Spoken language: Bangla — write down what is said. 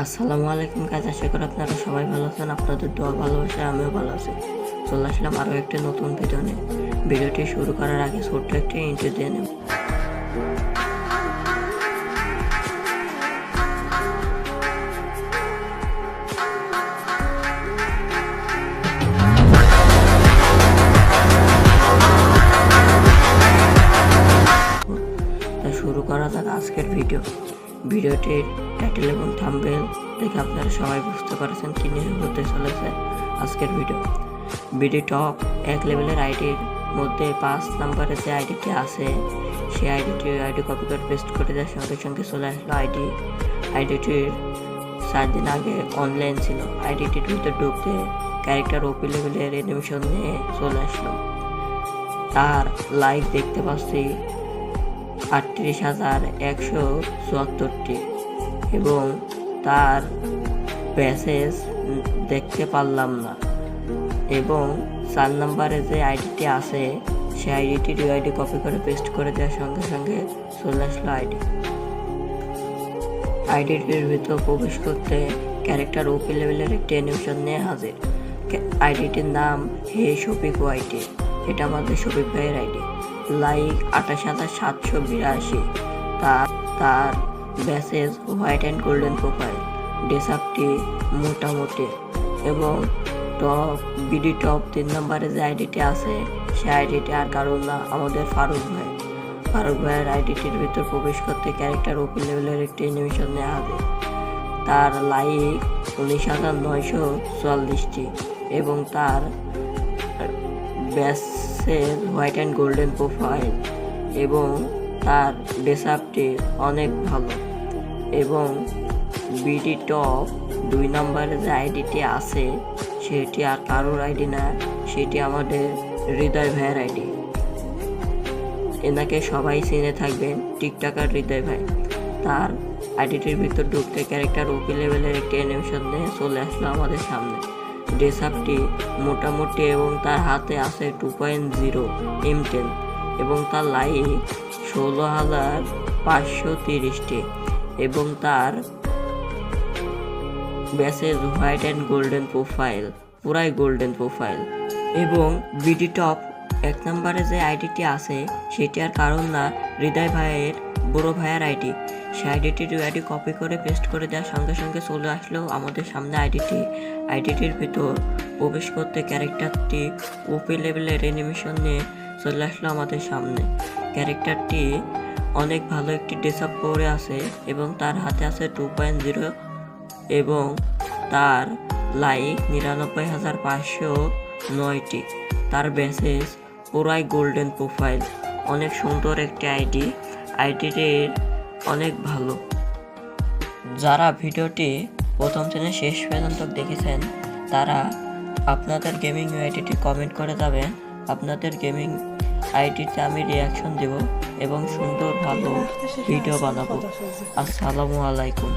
আসসালামু আলাইকুম গাইস, আশা করি আপনারা সবাই ভালো আছেন। আপনাদের দোয়া ভালোবাসায় আমিও ভালো আছি। চলে আসলাম আরও একটি নতুন ভিডিও নিয়ে। ভিডিওটি শুরু করার আগে ছোট্ট একটি ইন্ট্রো দিয়ে নেব। শুরু করা যাক আজকের ভিডিওটির টাইটেল এবং থাম্বনেল দেখে আপনারা সবাই বুঝতে পারছেন কি নিয়ে হতে চলেছে আজকের ভিডিও টপ 1 লেভেলের আইডির মধ্যে 5 নম্বরে যে আইডিটি আছে সেই আইডি কপি করে পেস্ট করে দেওয়ার সঙ্গে সঙ্গে চলে আসলো আইডিটির 4 দিন আগে অনলাইন ছিল। আইডিটির ভিতর ঢুকতে ক্যারেক্টার ওপি লেভেলের অ্যানিমেশন নিয়ে চলে আসলো। তার লাইক দেখতে পাচ্ছি 38,174টি এবং তার প্যাসেজ দেখতে পারলাম না। এবং 4 নম্বরে যে আইডিটি আছে সেই আইডিটির আইডি কপি করে পেস্ট করে দেওয়ার সঙ্গে সঙ্গে চলে আসলো আইডিটির ভিতর প্রবেশ করতে ক্যারেক্টার ওপি লেভেলের একটি অ্যানিমেশন নিয়ে হাজির। আইডিটির নাম হে শফিক ওয়াইটি। এটা আমাদের শফিক ভাইয়ের আইডি। লাইক 28,782। তার message white and golden profile. ডেসআপটি মোটামুটি এবং টপ 3 নম্বরে যে আইডিটি আছে সেই আইডিটি আর কারণ না, আমাদের ফারুক ভাইয়ের আইডিটির ভিতর প্রবেশ করতে ক্যারেক্টার ওপি লেভেলের একটি অ্যানিমেশন নেওয়া হবে। তার লাইক 19,944টি এবং তার ব্যাসের হোয়াইট অ্যান্ড গোল্ডেন প্রোফাইল এবং তার ডেসআপটি অনেক ভালো। এবং টপ 2 নম্বরে যে আইডিটি আছে সেটি আর কারোর আইডি না, সেটি আমাদের হৃদয় ভাইয়ের আইডি। এনাকে সবাই চিনে থাকবেন, টিকটকার হৃদয় ভাই। তার আইডিটির ভিতর ঢুকতে ক্যারেক্টার ওপি লেভেলের একটি অ্যানিমেশন নিয়ে চলে আসলো আমাদের সামনে। ড্রেসআপটি মোটামুটি এবং তার হাতে আছে 2.0 M10 এবং তার লাইক 16,530টি এবং তার message white and golden profile, পুরাই গোল্ডেন প্রোফাইল। এবং টপ 1 নম্বরে যে আইডিটি আছে সেটি আর কারণ না, হৃদয় ভাইয়ের বড় ভাইয়ের আইডি। সেই আইডিটির আইডি কপি করে পেস্ট করে দেওয়ার সঙ্গে সঙ্গে চলে আসলো আমাদের সামনে আইডিটির ভিতর প্রবেশ করতে ক্যারেক্টারটি ওপি লেভেলের অ্যানিমেশন নিয়ে চলে আসলো আমাদের সামনে। ক্যারেক্টারটি অনেক ভালো একটি ড্রেসআপ পরে আছে এবং তার হাতে আছে 2.0 এবং তার লাইক 99,509টি। তার মেসেজ পুরাই গোল্ডেন প্রোফাইল। অনেক সুন্দর একটি আইডিটির অনেক ভালো। যারা ভিডিওটি প্রথম থেকে শেষ পর্যন্ত দেখেছেন তারা আপনাদের গেমিং আইডিটি কমেন্ট করে যাবেন। আপনাদের গেমিং আইডিতে আমি রিয়াকশন দেব এবং সুন্দর ভালো ভিডিও বানাবো। আসসালামু আলাইকুম।